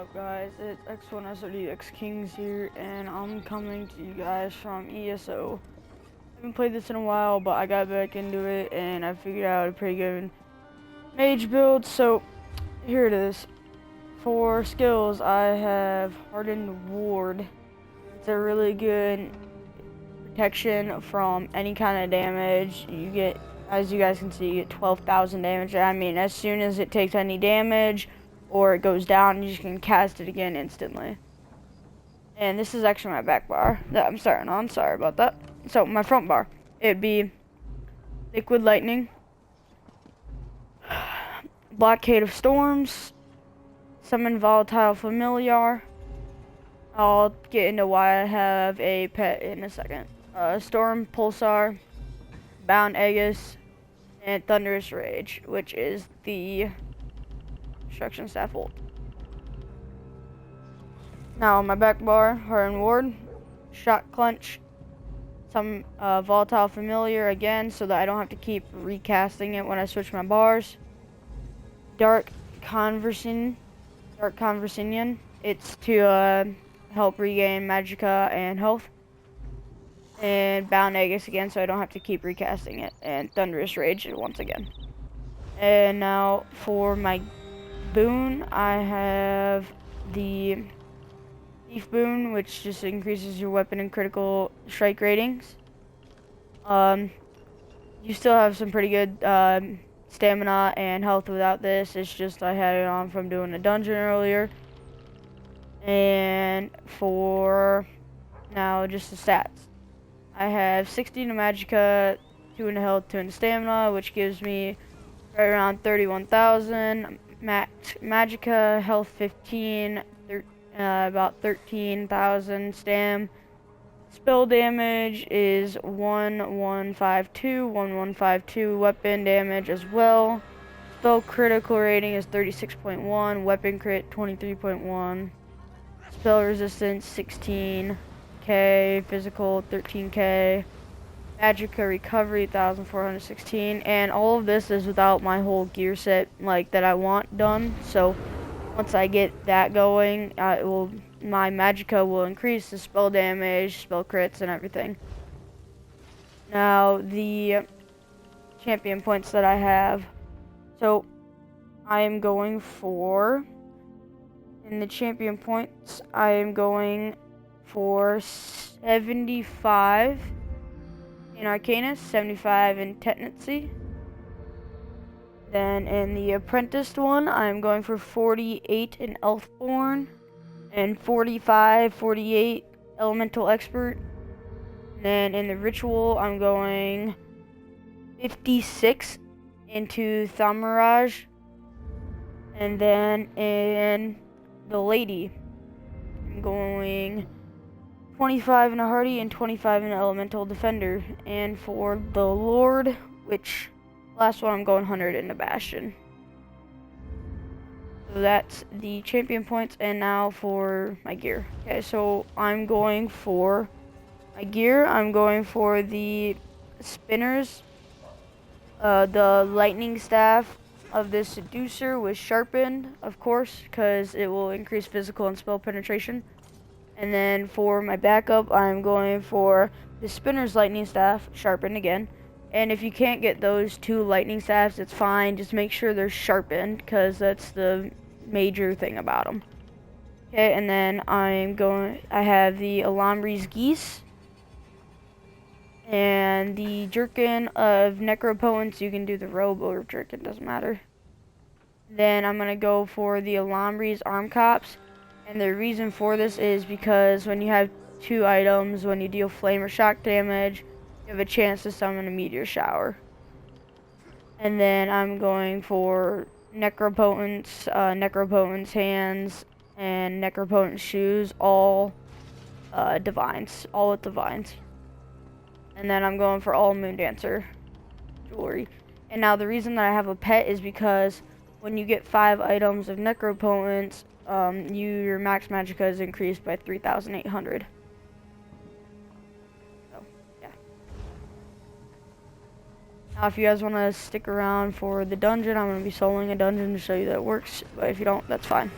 up, guys? It's X1SODX Kings here, and I'm coming to you guys from ESO. I haven't played this in a while, but I got back into it, and I figured out a pretty good mage build, so here it is. For skills, I have Hardened Ward. It's a really good protection from any kind of damage. You get, as you guys can see, you get 12,000 damage. I mean, as soon as it takes any damage, or it goes down, you just can cast it again instantly. And this is actually my back bar that I'm starting on. Sorry about that. So my front bar, it'd be Liquid Lightning, Blockade of Storms, Summon Volatile Familiar. I'll get into why I have a pet in a second. Storm Pulsar, Bound Aegis, and Thunderous Rage, which is the Destruction Staff ult. Now on my back bar, Hardened Ward, Shot Clench, some Volatile Familiar again, so that I don't have to keep recasting it when I switch my bars. Dark Conversinian. It's to help regain magicka and health. And Bound Aegis again, so I don't have to keep recasting it. And Thunderous Rage once again. And now for my boon, I have the Thief boon, which just increases your weapon and critical strike ratings. You still have some pretty good stamina and health without this. It's just I had it on from doing a dungeon earlier. And for now, just the stats. I have 16 to magicka, 2 in health, 2 in stamina, which gives me right around 31,000. Magicka, health 15, about 13,000 stam. Spell damage is 1152, weapon damage as well. Spell critical rating is 36.1, weapon crit 23.1. Spell resistance 16k, physical 13k. Magicka recovery 1416, and all of this is without my whole gear set like that I want done. So once I get that going, my magicka will increase the spell damage, spell crits, and everything. Now the champion points that I have. So I am going for, in the champion points, I am going for 75 in Arcanus, 75 in Technocy. Then in the Apprenticed one, I'm going for 48 in Elfborn, and 48 Elemental Expert. And then in the Ritual, I'm going 56 into Thamaraj. And then in the Lady, I'm going 25 in a Hardy and 25 in an Elemental Defender. And for the Lord, which last one, I'm going 100 in the Bastion. So that's the champion points, and now for my gear. Okay, so I'm going for my gear. I'm going for the spinners, the lightning staff of the Seducer with sharpened, of course, because it will increase physical and spell penetration. And then for my backup, I'm going for the spinner's lightning staff, sharpened again. And if you can't get those two lightning staffs, it's fine. Just make sure they're sharpened, because that's the major thing about them. Okay, and then I have the Alhambre's Geese. And the Jerkin of Necropotence, you can do the robe or Jerkin, doesn't matter. Then I'm going to go for the Alhambre's Arm Cops. And the reason for this is because when you have two items, when you deal flame or shock damage, you have a chance to summon a meteor shower. And then I'm going for Necropotence, Necropotence hands, and Necropotence shoes, all divines, all with divines. And then I'm going for all Moondancer jewelry. And now the reason that I have a pet is because when you get 5 items of Necropotence, your max magicka is increased by 3,800. So, yeah. Now, if you guys want to stick around for the dungeon, I'm going to be soloing a dungeon to show you that it works. But if you don't, that's fine.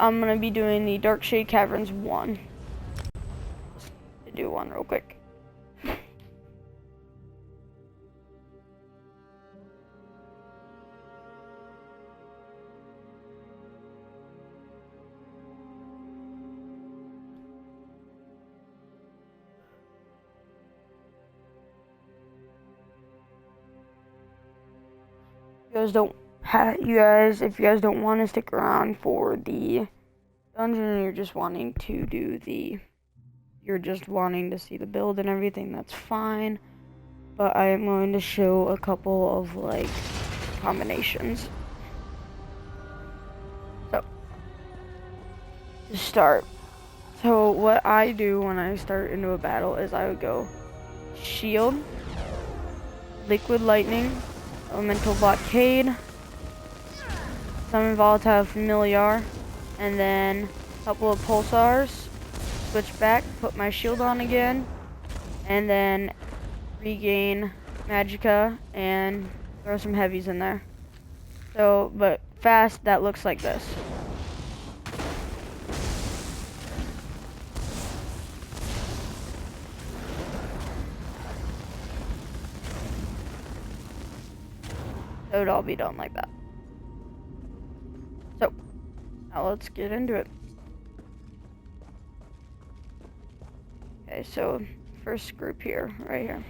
I'm gonna be doing the Dark Shade Caverns 1. Let's do one real quick. If you guys don't want to stick around for the dungeon, you're just wanting to see the build and everything, that's fine. But I am going to show a couple of like combinations. So to start, so what I do when I start into a battle is I would go shield, liquid lightning, elemental blockade, summon volatile familiar, and then a couple of pulsars, switch back, put my shield on again, and then regain magicka and throw some heavies in there. So, but fast, that looks like this. So it would all be done like that. So, now let's get into it. Okay, so first group here, right here.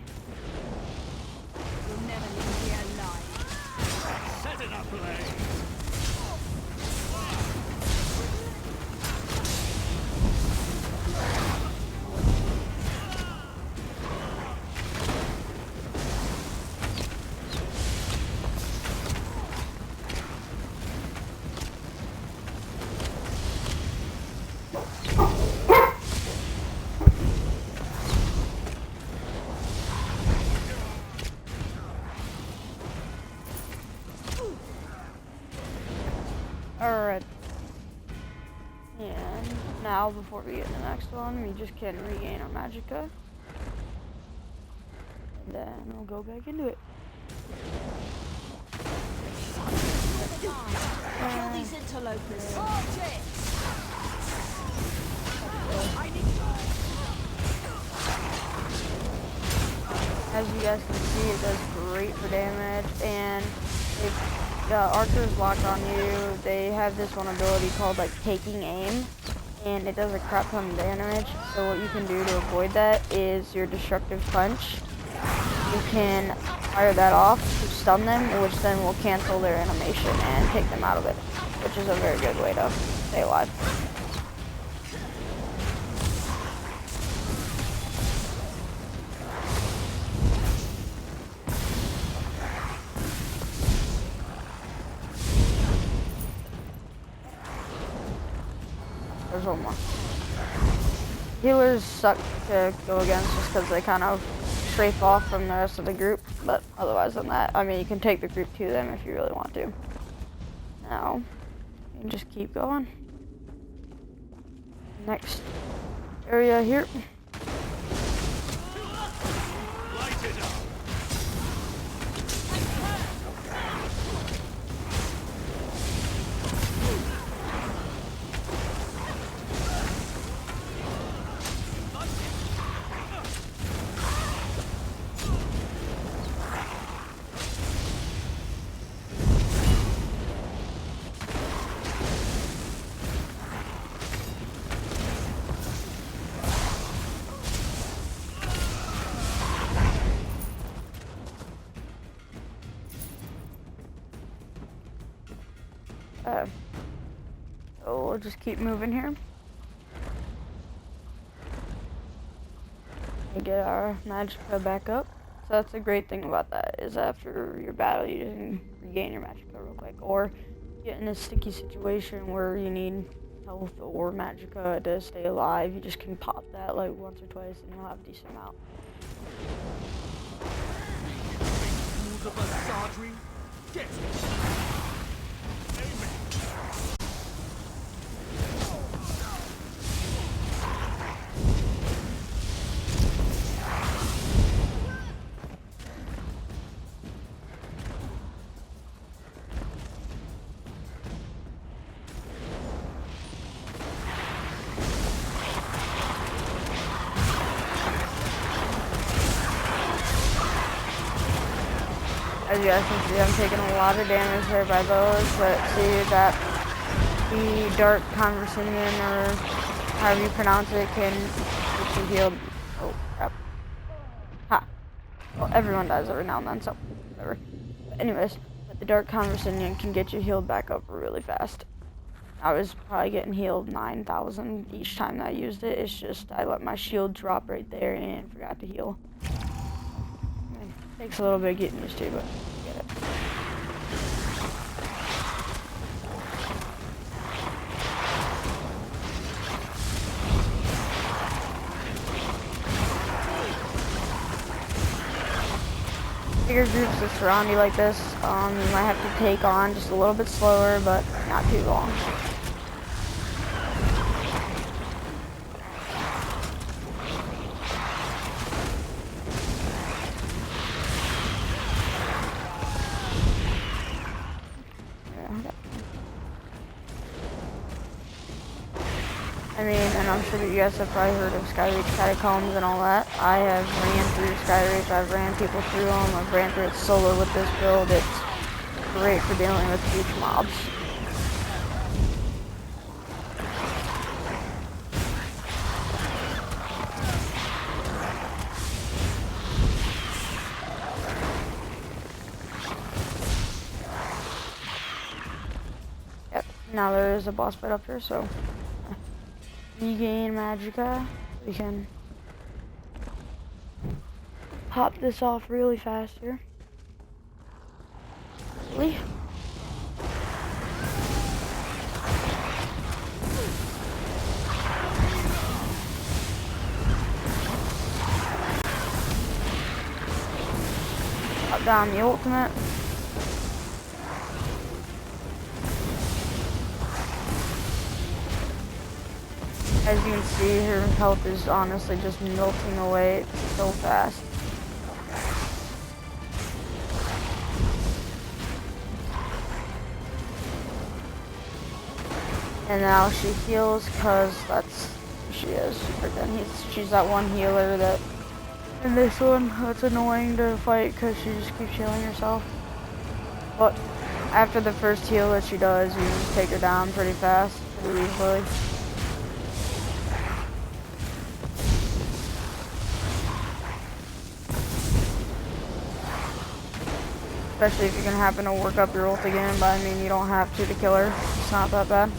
You'll never leave me alive. Set it up, Alright. And now, before we get to the next one, we just can regain our magicka. And then we'll go back into it. Kill these interlopers. As you guys can see, it does great for damage, and if the archers lock on you, they have this one ability called like taking aim, and it does a crap ton of damage. So what you can do to avoid that is your destructive punch. You can fire that off to stun them, which then will cancel their animation and take them out of it, which is a very good way to stay alive. There's one more. Healers suck to go against just because they kind of strafe off from the rest of the group, but otherwise than that, I mean, you can take the group to them if you really want to. Now, you can just keep going. Next area here. Light it up. So we'll just keep moving here. We get our magicka back up. So that's the great thing about that, is after your battle you can regain your magicka real quick, or get in a sticky situation where you need health or magicka to stay alive. You just can pop that like once or twice and you'll have a decent amount. As you guys can see, I'm taking a lot of damage there by those, but see that the dark conversinian, or however you pronounce it, can get you healed. Oh, crap. Ha. Well, everyone dies every now and then, so whatever. But anyways, but the dark conversinian can get you healed back up really fast. I was probably getting healed 9,000 each time that I used it. It's just I let my shield drop right there and forgot to heal. Takes a little bit of getting used to, but I get it. Bigger groups that surround you like this, you might have to take on just a little bit slower, but not too long. I mean, and I'm sure that you guys have probably heard of Skyreach catacombs and all that. I have ran through Skyreach, I've ran people through them, I've ran through it solo with this build. It's great for dealing with huge mobs. Yep, now there is a boss fight up here, so regain magicka. We can pop this off really fast here. Really? Pop down the ultimate. As you can see, her health is honestly just melting away so fast. And now she heals because that's who she is. She's that one healer that, in this one, that's annoying to fight because she just keeps healing herself. But after the first heal that she does, you just take her down pretty fast, pretty easily. Especially if you're gonna happen to work up your ult again, but I mean, you don't have to kill her. It's not that bad.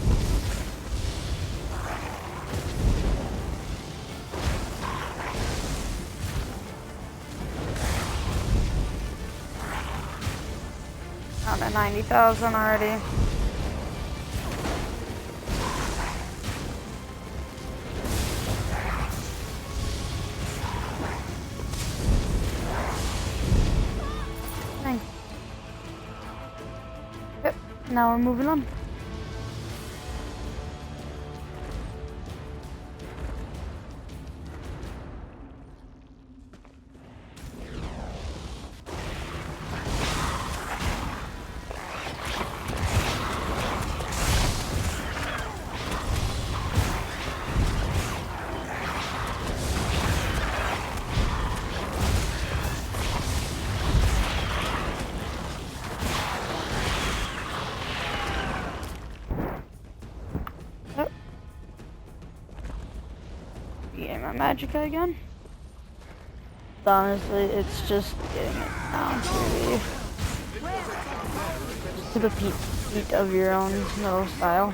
I'm at 90,000 already. Dang. Yep, now we're moving on. Getting my magicka again. But honestly, it's just getting it down to the feet of your own little style.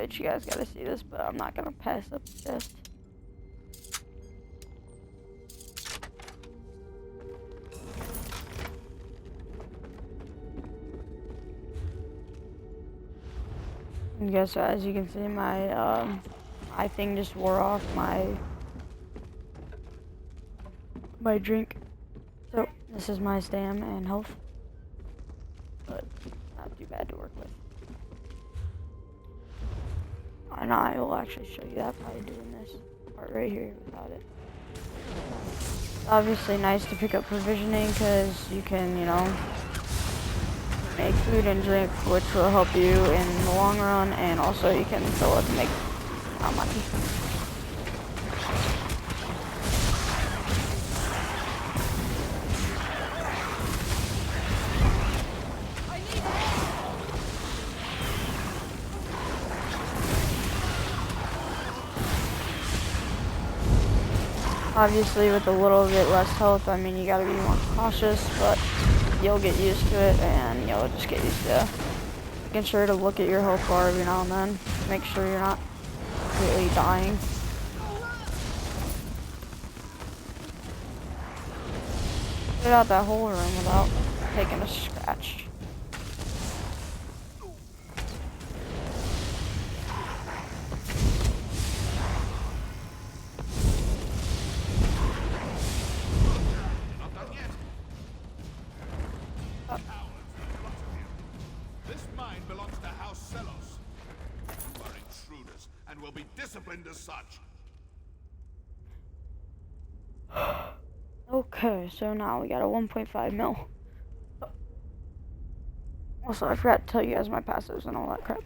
You guys gotta see this, but I'm not gonna pass up the chest. And guess what, as you can see, my thing just wore off my drink. So this is my stam and health, but not too bad to work with. And I will actually show you that by doing this part right here without it. Obviously nice to pick up provisioning because you can, you know, make food and drink, which will help you in the long run, and also you can sell it to make money. Obviously, with a little bit less health, I mean, you gotta be more cautious, but you'll get used to it, and you'll just get used to making sure to look at your health bar every now and then. Make sure you're not completely dying. Get out that whole room without taking a scratch. And will be disciplined as such. Okay, so now we got a 1.5 mil. Also, I forgot to tell you guys my passives and all that crap.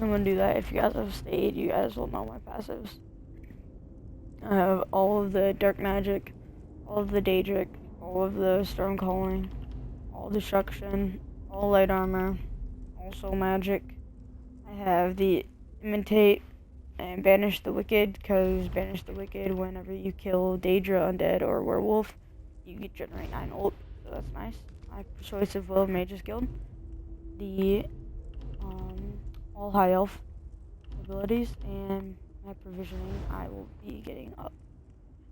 I'm gonna do that. If you guys have stayed, you guys will know my passives. I have all of the dark magic, all of the daedric, all of the storm calling, all destruction, all light armor, also magic. I have the imitate and banish the wicked, because banish the wicked, whenever you kill daedra, undead, or werewolf, you get generate 9 ult, so that's nice. My persuasive will of mages guild. The all high elf abilities, and my provisioning I will be getting up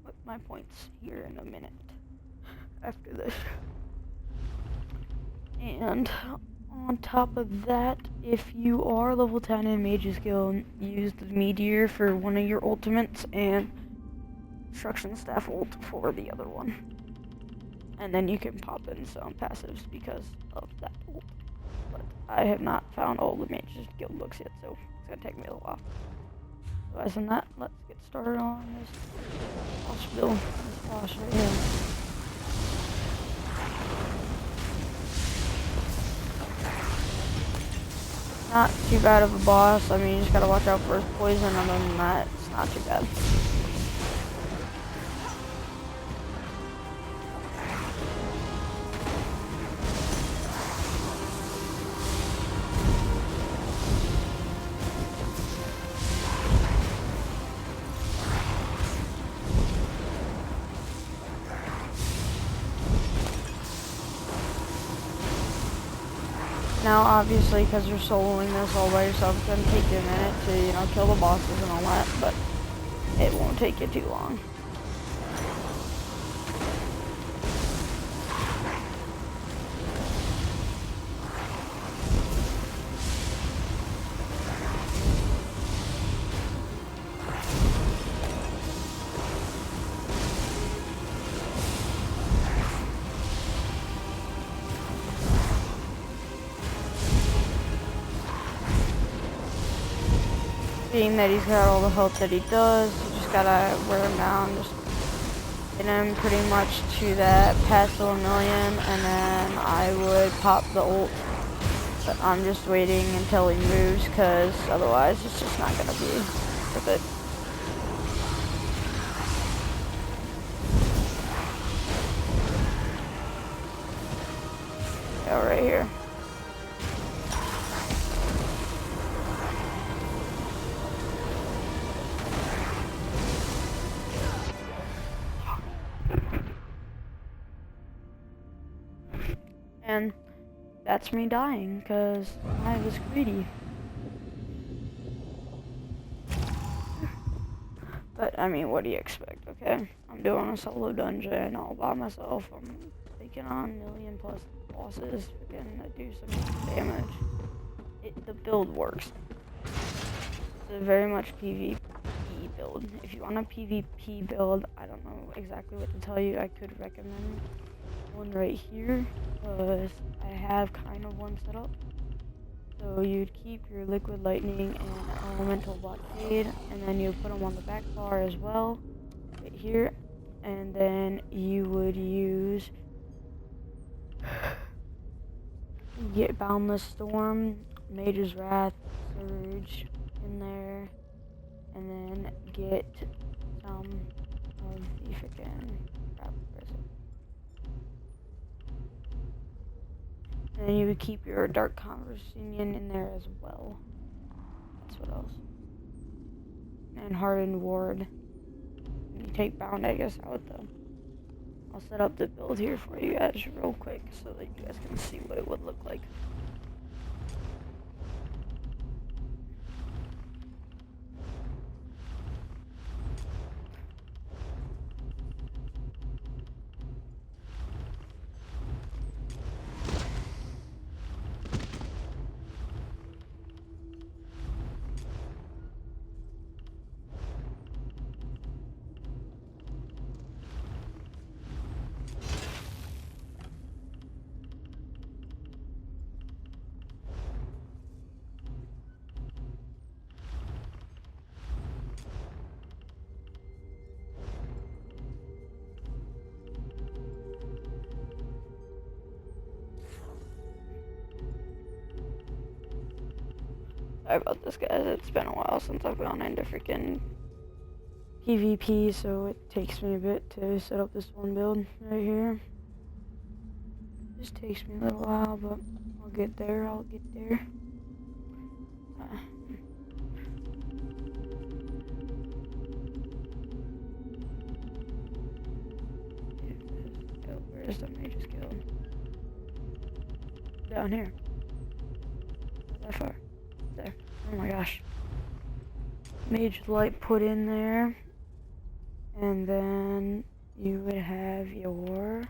with my points here in a minute after this. And on top of that, if you are level 10 in Mage's Guild, use the Meteor for one of your ultimates and Destruction Staff ult for the other one. And then you can pop in some passives because of that ult. But I have not found all the Mage's Guild books yet, so it's gonna take me a while. Otherwise than that, let's get started on this boss build. This boss right here. Not too bad of a boss. I mean, you just gotta watch out for his poison. Other than that, it's not too bad. Now, obviously, because you're soloing this all by yourself, it's gonna take you a minute to, you know, kill the bosses and all that, but it won't take you too long. Being that he's got all the health that he does, you just gotta wear him down, just get him pretty much to that past a million, and then I would pop the ult. But I'm just waiting until he moves, because otherwise it's just not gonna be worth it. Go right here. And that's me dying, because I was greedy. But, I mean, what do you expect, okay? I'm doing a solo dungeon all by myself. I'm taking on 1,000,000+ bosses, freaking do some damage. The build works. It's a very much PvP build. If you want a PvP build, I don't know exactly what to tell you. I could recommend one right here, because I have kind of one set up. So you'd keep your liquid lightning and elemental blockade, and then you put them on the back bar as well, right here. and then you would use get Boundless Storm, Mage's Wrath, Surge in there, and then get some of the freaking crap. And then you would keep your Dark Conversinion in there as well. That's what else. And Hardened Ward. You take Bound, I guess, out though. I'll set up the build here for you guys real quick so that you guys can see what it would look like. Sorry about this, guys. It's been a while since I've gone into freaking PvP, so it takes me a bit to set up this one build right here. Just takes me a little while, but I'll get there. Where's the Mage's Guild? Down here. Not that far. There. Oh my gosh. Mage Light put in there. And then you would have your...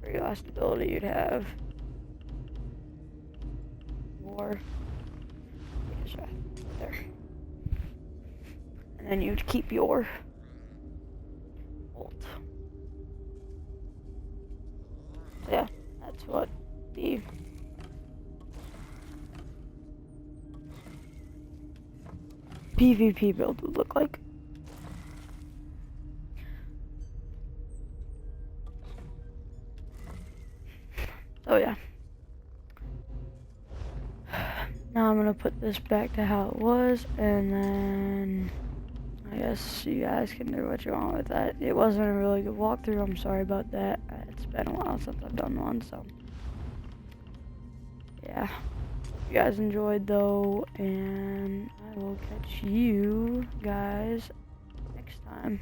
For your last ability, you'd have... War. There. And then you'd keep your... Ult. So yeah, that's what the... PvP build would look like. Oh yeah. Now I'm gonna put this back to how it was, and then I guess you guys can do what you want with that. It wasn't a really good walkthrough, I'm sorry about that. It's been a while since I've done one, so yeah. You guys enjoyed though, and I will catch you guys next time.